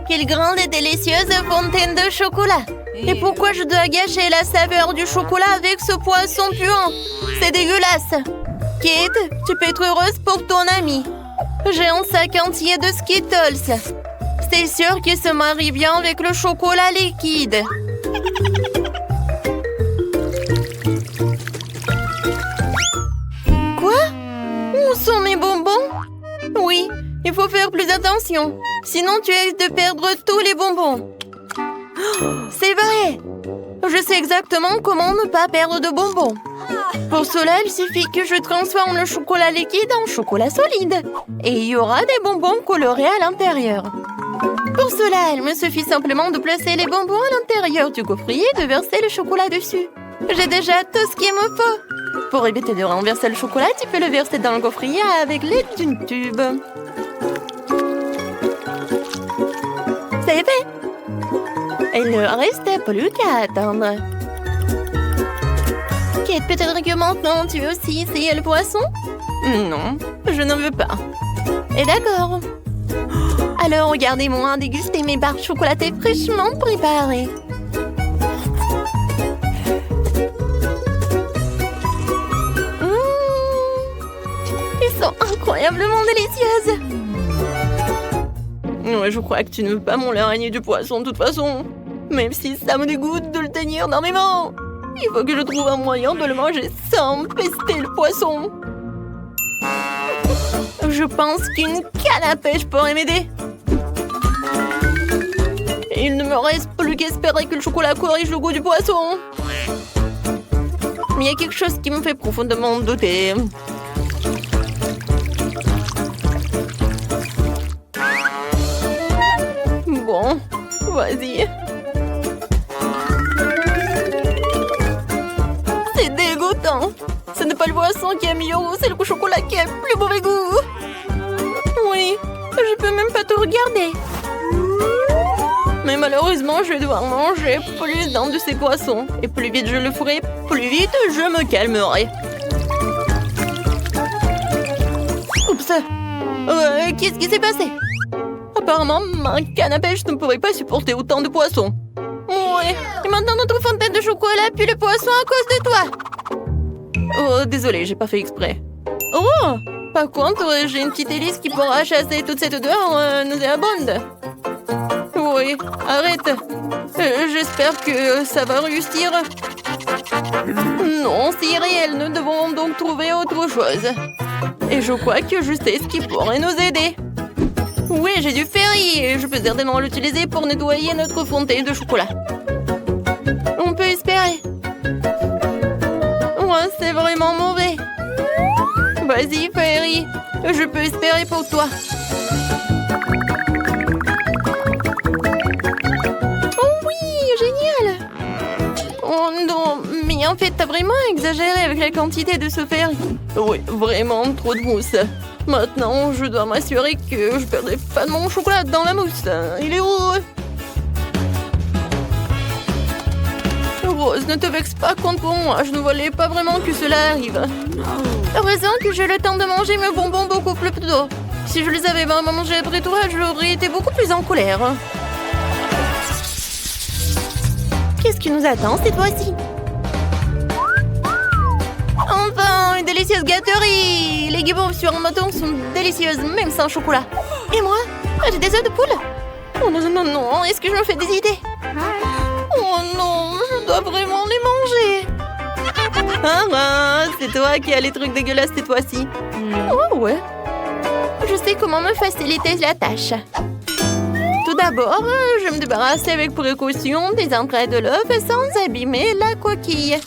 Quelle grande et délicieuse fontaine de chocolat! Et pourquoi je dois gâcher la saveur du chocolat avec ce poisson puant? C'est dégueulasse! Kate, tu peux être heureuse pour ton ami. J'ai un sac entier de Skittles. C'est sûr qu'il se marie bien avec le chocolat liquide. Quoi? Où sont mes bonbons? Oui, il faut faire plus attention. Sinon, tu risques de perdre tous les bonbons. C'est vrai! Je sais exactement comment ne pas perdre de bonbons. Pour cela, il suffit que je transforme le chocolat liquide en chocolat solide. Et il y aura des bonbons colorés à l'intérieur. Pour cela, il me suffit simplement de placer les bonbons à l'intérieur du gaufrier et de verser le chocolat dessus. J'ai déjà tout ce qu'il me faut. Pour éviter de renverser le chocolat, tu peux le verser dans le gaufrier avec l'aide d'une tube. C'est fait! Il ne reste plus qu'à attendre. Kate, peut-être que maintenant tu veux aussi essayer le poisson? Non, je n'en veux pas. Et d'accord. Alors regardez-moi déguster mes barres chocolatées fraîchement préparées. Ils sont incroyablement délicieuses. Ouais, je crois que tu ne veux pas mon l'araignée du poisson de toute façon. Même si ça me dégoûte de le tenir dans mes mains. Il faut que je trouve un moyen de le manger sans pester le poisson. Je pense qu'une canne à pêche pourrait m'aider. Il ne me reste plus qu'espérer que le chocolat corrige le goût du poisson. Mais il y a quelque chose qui me fait profondément douter. Bon, vas-y. C'est dégoûtant. Ce n'est pas le poisson qui est meilleur goût, c'est le chocolat qui a plus mauvais goût. Oui, je peux même pas te regarder. Mais malheureusement, je vais devoir manger plus d'un de ces poissons. Et plus vite je le ferai, plus vite je me calmerai. Oups. Qu'est-ce qui s'est passé? Apparemment, ma canne à pêche ne pourrait pas supporter autant de poissons. Ouais, et maintenant notre fontaine de chocolat pue le poisson à cause de toi. Oh, désolé, j'ai pas fait exprès. Oh, par contre, j'ai une petite hélice qui pourra chasser toute cette odeur nauséabonde. Oui, arrête. J'espère que ça va réussir. Non, c'est réel, nous devons donc trouver autre chose. Et je crois que je sais ce qui pourrait nous aider. Oui, j'ai du ferry et je peux certainement l'utiliser pour nettoyer notre fontaine de chocolat. On peut espérer. Ouais, c'est vraiment mauvais. Vas-y, Ferry. Je peux espérer pour toi. Oh oui, génial. Oh non, mais en fait, t'as vraiment exagéré avec la quantité de ce Ferry. Oui, vraiment trop de mousse. Maintenant, je dois m'assurer que je ne perdrai pas de mon chocolat dans la mousse. Il est où? Rose, ne te vexe pas contre moi. Je ne voulais pas vraiment que cela arrive. Heureusement que j'ai le temps de manger mes bonbons beaucoup plus tôt. Si je les avais vraiment mangés après toi, j'aurais été beaucoup plus en colère. Qu'est-ce qui nous attend cette fois-ci? Enfin, une délicieuse gâterie! Les guimauves sur un bâton sont délicieuses, même sans chocolat. Et moi? J'ai des œufs de poule? Oh non, non, non, non, est-ce que je me fais des idées? Oh non, je dois vraiment les manger. Ah, c'est toi qui as les trucs dégueulasses cette fois-ci. Oh ouais. Je sais comment me faciliter la tâche. Tout d'abord, je vais me débarrasser avec précaution des entrailles de l'œuf sans abîmer la coquille.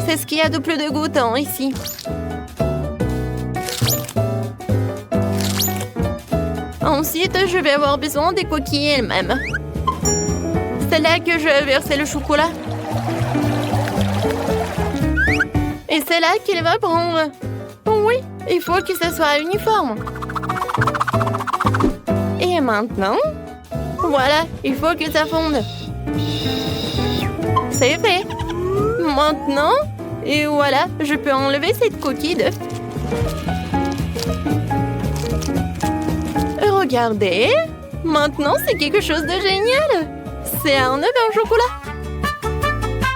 C'est ce qu'il y a de plus dégoûtant ici. Ensuite, je vais avoir besoin des coquilles elles-mêmes. C'est là que je vais verser le chocolat. Et c'est là qu'il va prendre. Oui, il faut que ce soit uniforme. Et maintenant, voilà, il faut que ça fonde. C'est fait. Maintenant, et voilà, je peux enlever cette coquille d'œuf. Regardez, Maintenant, c'est quelque chose de génial. C'est un œuf en chocolat.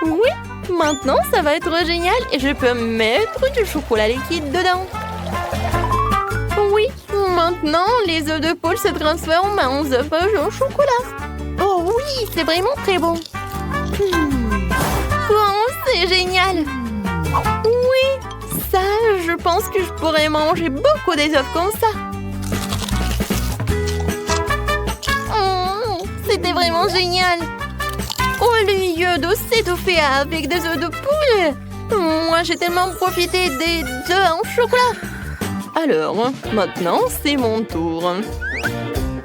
Oui, maintenant, ça va être génial et je peux mettre du chocolat liquide dedans. Oui, maintenant, les œufs de poule se transforment en œufs au chocolat. Oh oui, c'est vraiment très bon. Oh, c'est génial. Oui, ça, je pense que je pourrais manger beaucoup des œufs comme ça. C'était vraiment génial. Au lieu de s'étouffer avec des œufs de poule, moi j'ai tellement profité des œufs en chocolat. Alors, maintenant c'est mon tour.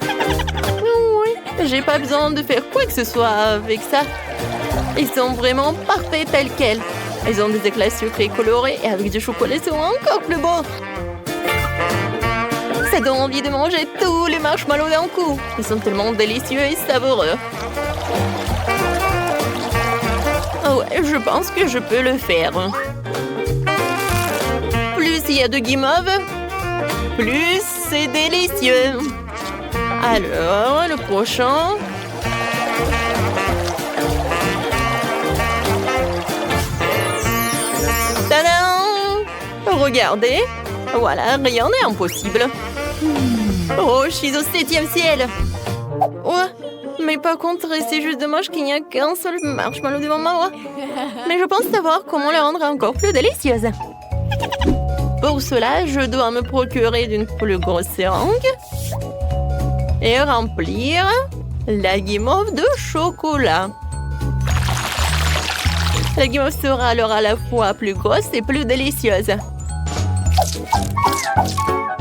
Oui, j'ai pas besoin de faire quoi que ce soit avec ça. Ils sont vraiment parfaits tels quels. Ils ont des éclats sucrés colorés et avec du chocolat ils sont encore plus beaux. Ça donne envie de manger tous les marshmallows d'un coup. Ils sont tellement délicieux et savoureux. Oh ouais, je pense que je peux le faire. Plus il y a de guimauve, plus c'est délicieux. Alors, le prochain. Tadam! Regardez. Voilà, rien n'est impossible. Oh, je suis au 7e ciel. Ouais, mais par contre, c'est juste dommage qu'il n'y a qu'un seul marshmallow devant moi. Mais je pense savoir comment le rendre encore plus délicieuse. Pour cela, je dois me procurer d'une plus grosse seringue et remplir la guimauve de chocolat. La guimauve sera alors à la fois plus grosse et plus délicieuse.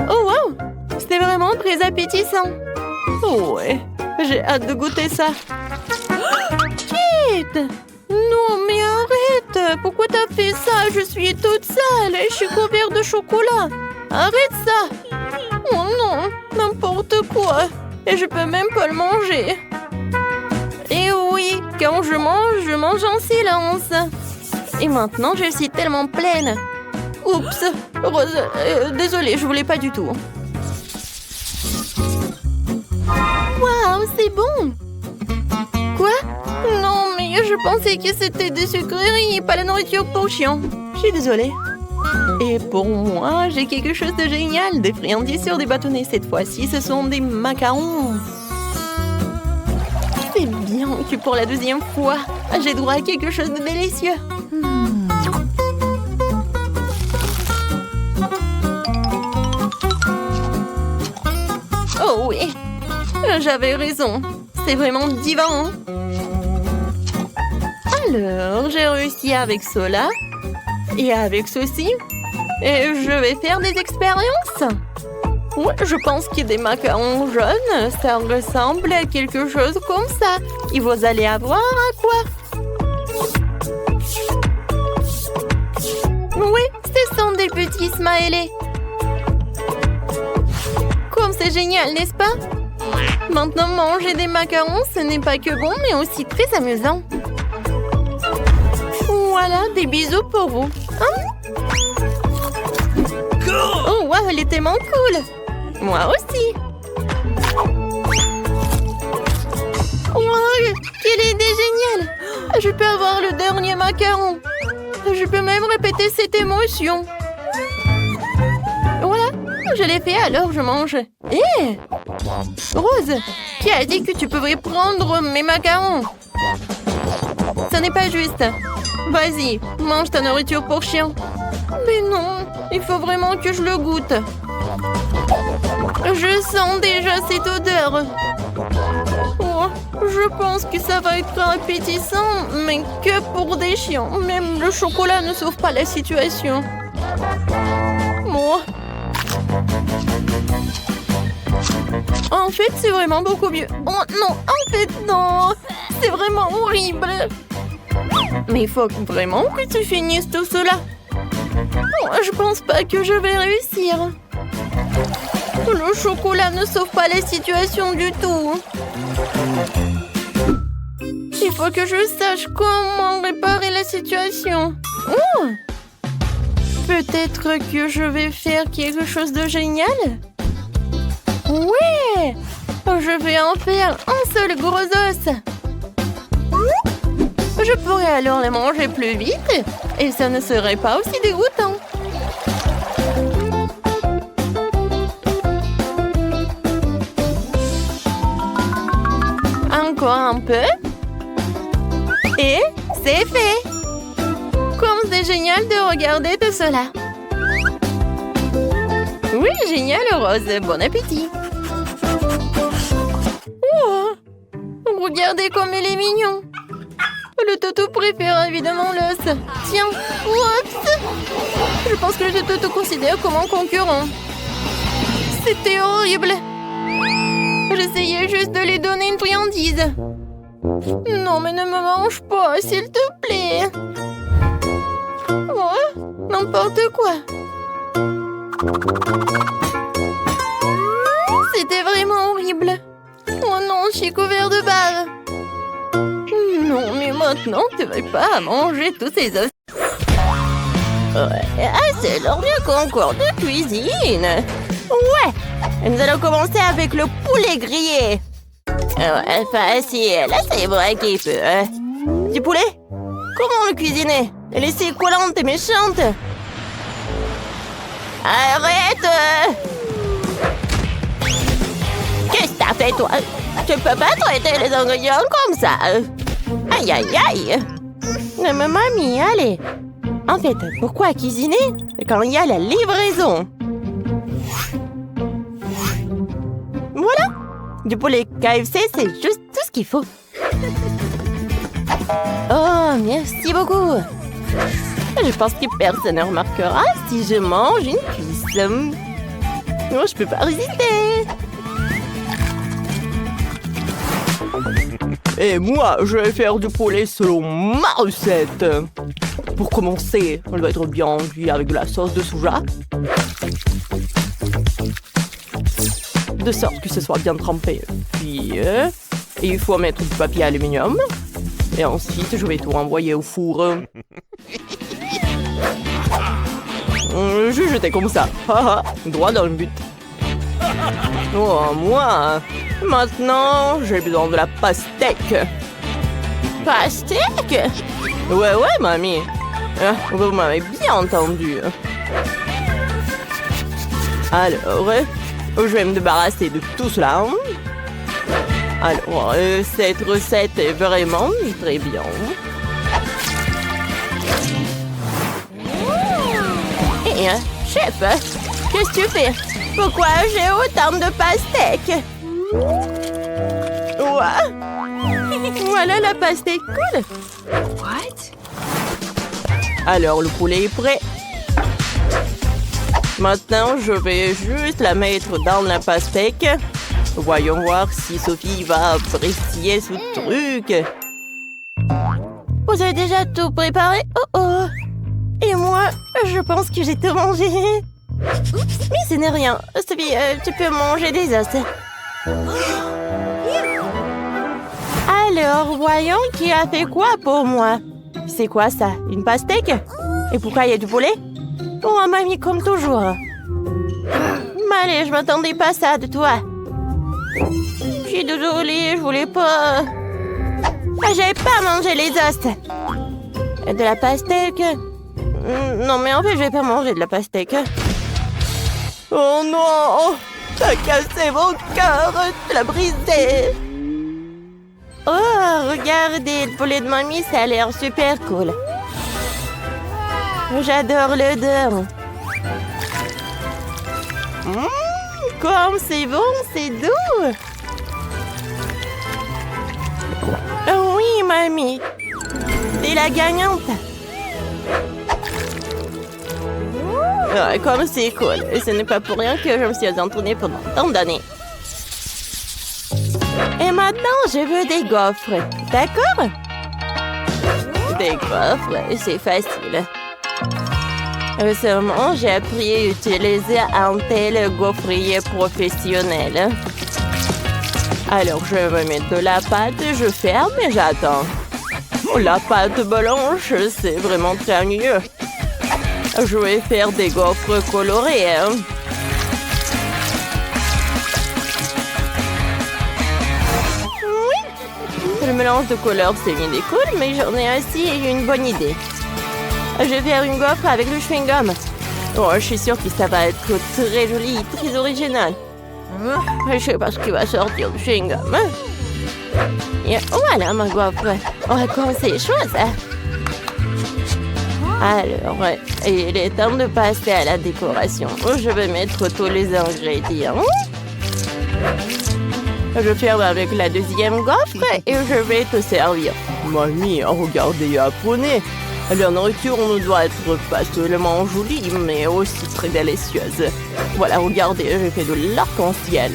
Oh wow! C'est vraiment très appétissant. Oh ouais, j'ai hâte de goûter ça. Kate! Non mais arrête! Pourquoi t'as fait ça? Je suis toute sale et je suis couverte de chocolat. Arrête ça! Oh non, n'importe quoi. Et je peux même pas le manger. Et oui, quand je mange en silence. Et maintenant, je suis tellement pleine. Oups, Rose, désolée, je voulais pas du tout. Waouh, c'est bon! Quoi? Non, mais je pensais que c'était des sucreries et pas la nourriture pour chien. Je suis désolée. Et pour moi, j'ai quelque chose de génial. Des friandises sur des bâtonnets. Cette fois-ci, ce sont des macarons. C'est bien que pour la 2e fois, j'ai droit à quelque chose de délicieux. Oh oui, j'avais raison. C'est vraiment divin. Alors, j'ai réussi avec cela et avec ceci. Et je vais faire des expériences. Ouais, je pense que des macarons jaunes, ça ressemble à quelque chose comme ça. Et vous allez avoir à quoi? Oui, ce sont des petits smileys. Comme c'est génial, n'est-ce pas? Maintenant, manger des macarons, ce n'est pas que bon, mais aussi très amusant. Voilà, des bisous pour vous. Hein? Oh, wow, elle est tellement cool. Moi aussi. Wow, quelle idée géniale. Je peux avoir le dernier macaron. Je peux même répéter cette émotion. Voilà, je l'ai fait, alors je mange. Hé! Rose, qui a dit que tu pouvais prendre mes macarons? Ce n'est pas juste. Vas-y, mange ta nourriture pour chien. Mais non, il faut vraiment que je le goûte. Je sens déjà cette odeur. Oh, je pense que ça va être appétissant, mais que pour des chiens. Même le chocolat ne sauve pas la situation. Moi. En fait, c'est vraiment beaucoup mieux. Oh non, en fait, non. C'est vraiment horrible. Mais il faut vraiment que tu finisses tout cela. Oh, je pense pas que je vais réussir. Le chocolat ne sauve pas la situation du tout. Il faut que je sache comment réparer la situation. Oh! Peut-être que je vais faire quelque chose de génial? Ouais! Je vais en faire un seul gros os. Je pourrais alors les manger plus vite et ça ne serait pas aussi dégoûtant. Encore un peu. Et c'est fait. Comme c'est génial de regarder tout cela. Oui, génial, Rose. Bon appétit. Oh, regardez comme il est mignon. Le toutou préfère évidemment l'os. Tiens, oups! Je pense que le toutou considère comme un concurrent. C'était horrible. J'essayais juste de lui donner une friandise. Non, mais ne me mange pas, s'il te plaît. Oh, n'importe quoi. C'était vraiment horrible. Oh non, je suis couvert de bave. Non, mais maintenant, tu ne vas pas manger tous ces os. Ouais, c'est l'heure du concours de cuisine. Ouais, nous allons commencer avec le poulet grillé. Ouais, facile, c'est vrai qu'il peut. Du poulet? Comment le cuisiner? Laissez collante et méchante. Arrête! Qu'est-ce que t'as fait, toi? Tu peux pas traiter les ingrédients comme ça. Aïe, aïe, aïe. Mais mamie, allez. En fait, pourquoi cuisiner quand il y a la livraison? Voilà. Du poulet KFC, c'est juste tout ce qu'il faut. Oh, merci beaucoup. Je pense que personne ne remarquera si je mange une cuisse. Oh, je peux pas résister. Et moi, je vais faire du poulet selon ma recette. Pour commencer, on doit être bien cuit avec de la sauce de soja. De sorte que ce soit bien trempé. Puis, il faut mettre du papier aluminium. Et ensuite, je vais tout envoyer au four. Je jetais comme ça. Droit dans le but. Oh, moi. Maintenant, j'ai besoin de la pastèque. Pastèque? Ouais, mamie. Vous m'avez bien entendu. Alors, je vais me débarrasser de tout cela. Alors, cette recette est vraiment très bien. Et, chef, qu'est-ce que tu fais? Pourquoi j'ai autant de pastèques? Voilà la pastèque cool. What? Alors, le poulet est prêt. Maintenant, je vais juste la mettre dans la pastèque. Voyons voir si Sophie va apprécier ce truc. Vous avez déjà tout préparé? Oh. Et moi, je pense que j'ai tout mangé. Mais ce n'est rien. Sophie, tu peux manger des os. Alors, voyons qui a fait quoi pour moi. C'est quoi ça? Une pastèque? Et pourquoi il y a du poulet? Oh, mamie, comme toujours. Mais allez, je m'attendais pas à ça de toi. Je suis désolée, je voulais pas... J'avais pas mangé les os. De la pastèque? Non, mais en fait, je vais pas manger de la pastèque. Oh non! T'as cassé mon cœur! Tu l'as brisé! Oh, regardez, le poulet de mamie, ça a l'air super cool. J'adore l'odeur. Comme c'est bon, c'est doux. Oh oui, mamie. C'est la gagnante. Comme c'est cool. Et ce n'est pas pour rien que je me suis entraînée pendant tant d'années. Et maintenant, je veux des gaufres. D'accord? Des gaufres, c'est facile. Récemment, j'ai appris à utiliser un tel gaufrier professionnel. Alors, je vais mettre de la pâte, je ferme et j'attends. La pâte blanche, c'est vraiment très mieux. Je vais faire des gaufres colorées. Le mélange de couleurs, c'est une idée cool, mais j'en ai aussi une bonne idée. Je vais faire une gaufre avec le chewing-gum. Oh, je suis sûre que ça va être très joli, très original. Je sais pas ce qui va sortir du chewing-gum. Et voilà ma gaufre. Oh, comme c'est chaud, ça. Alors, il est temps de passer à la décoration. Je vais mettre tous les ingrédients. Je ferme avec la deuxième gaufre et je vais te servir. Mamie, regardez, apprenez. La nourriture doit être pas seulement jolie, mais aussi très délicieuse. Voilà, regardez, j'ai fait de l'arc-en-ciel.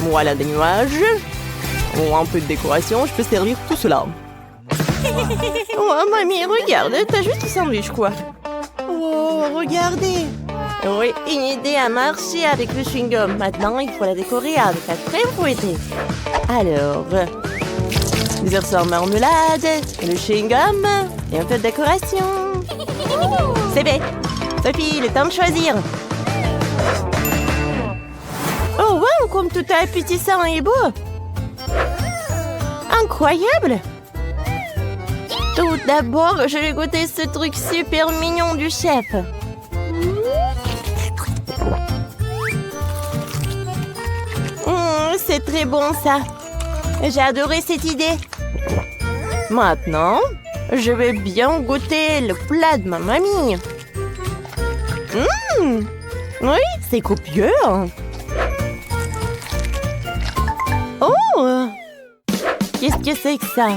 Voilà des nuages. Oh, un peu de décoration, je peux servir tout cela. Oh, mamie, regarde, t'as juste un sandwich, quoi. Oh, regardez. Oui, une idée a marché avec le chewing-gum. Maintenant, il faut la décorer avec la crème fouettée. Alors, des œufs sans marmelade, le chewing-gum et un peu de décoration. C'est fait. Sophie, le temps de choisir. Oh, wow, comme tout est appétissant et beau. Incroyable. Tout d'abord, je vais goûter ce truc super mignon du chef. C'est très bon, ça. J'ai adoré cette idée. Maintenant, je vais bien goûter le plat de ma mamie. Oui, c'est copieux. Oh! Qu'est-ce que c'est que ça?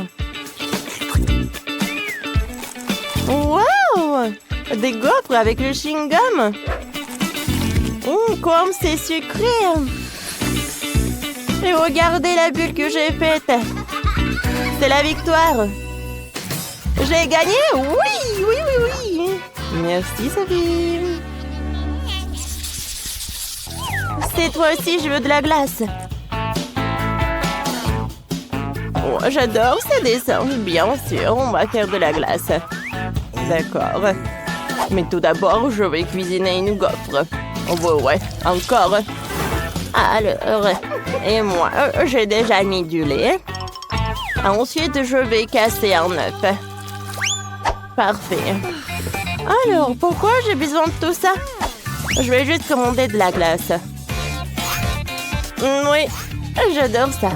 Wow! Des gaufres avec le chewing-gum. Comme c'est sucré. Et regardez la bulle que j'ai faite. C'est la victoire. J'ai gagné? Oui, oui, oui, oui. Merci, Sophie. Cette fois-ci, je veux de la glace. Oh, j'adore ces dessins. Bien sûr, on va faire de la glace. D'accord. Mais tout d'abord, je vais cuisiner une gaufre. Oh, ouais, encore. Alors, et moi, j'ai déjà mis du lait. Ensuite, je vais casser un œuf. Parfait. Alors, pourquoi j'ai besoin de tout ça? Je vais juste commander de la glace. Oui, j'adore ça.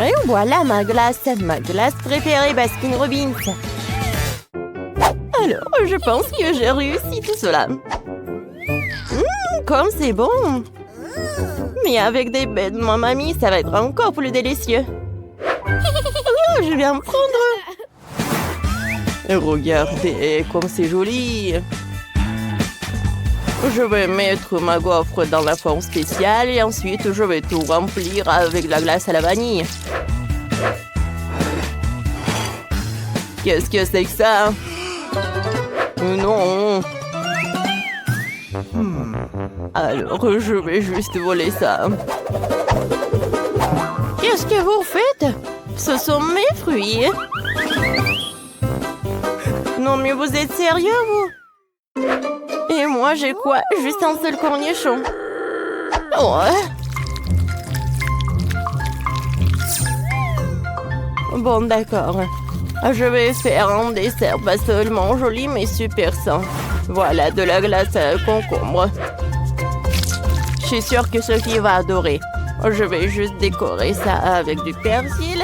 Et voilà ma glace préférée Baskin Robbins. Alors, je pense que j'ai réussi tout cela. Comme c'est bon. Mais avec des baies de ma mamie, ça va être encore plus délicieux. Oh, je vais en prendre. Regardez comme c'est joli. Je vais mettre ma gaufre dans la forme spéciale et ensuite je vais tout remplir avec de la glace à la vanille. Qu'est-ce que c'est que ça? Non. Alors, je vais juste voler ça. Qu'est-ce que vous faites? Ce sont mes fruits. Non, mais vous êtes sérieux, vous? Et moi, j'ai quoi? Juste un seul cornichon. Ouais. Bon, d'accord. Je vais faire un dessert pas seulement joli, mais super sain. Voilà, de la glace à concombre. Je suis sûre que Sophie va adorer. Je vais juste décorer ça avec du persil.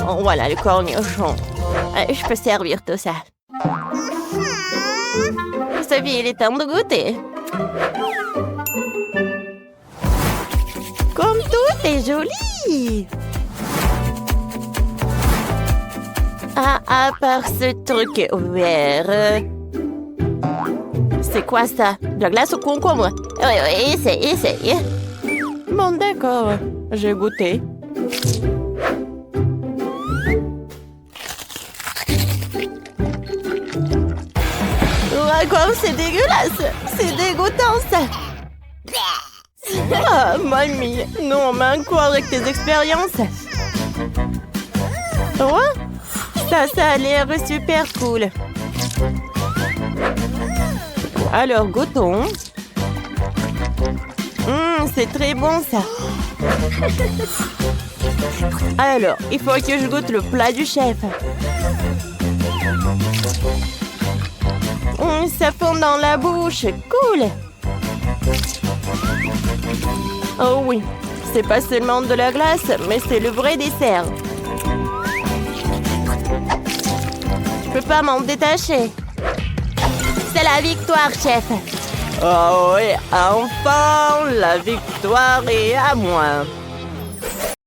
Oh, voilà le cornichon. Je peux servir tout ça. Sophie, il est temps de goûter. Comme tout est joli. À part ce truc vert. C'est quoi ça? De la glace au concombre? Oui, essaye. Bon, d'accord. J'ai goûté. Comme c'est dégueulasse. C'est dégoûtant, ça. Ah, mamie. Non, mais quoi avec tes expériences? Ouais? Ça a l'air super cool. Alors, goûtons. C'est très bon, ça. Alors, il faut que je goûte le plat du chef. Ça fond dans la bouche. Cool. Oh oui, c'est pas seulement de la glace, mais c'est le vrai dessert. Je peux pas m'en détacher. C'est la victoire, chef. Oh oui, enfin, la victoire est à moi.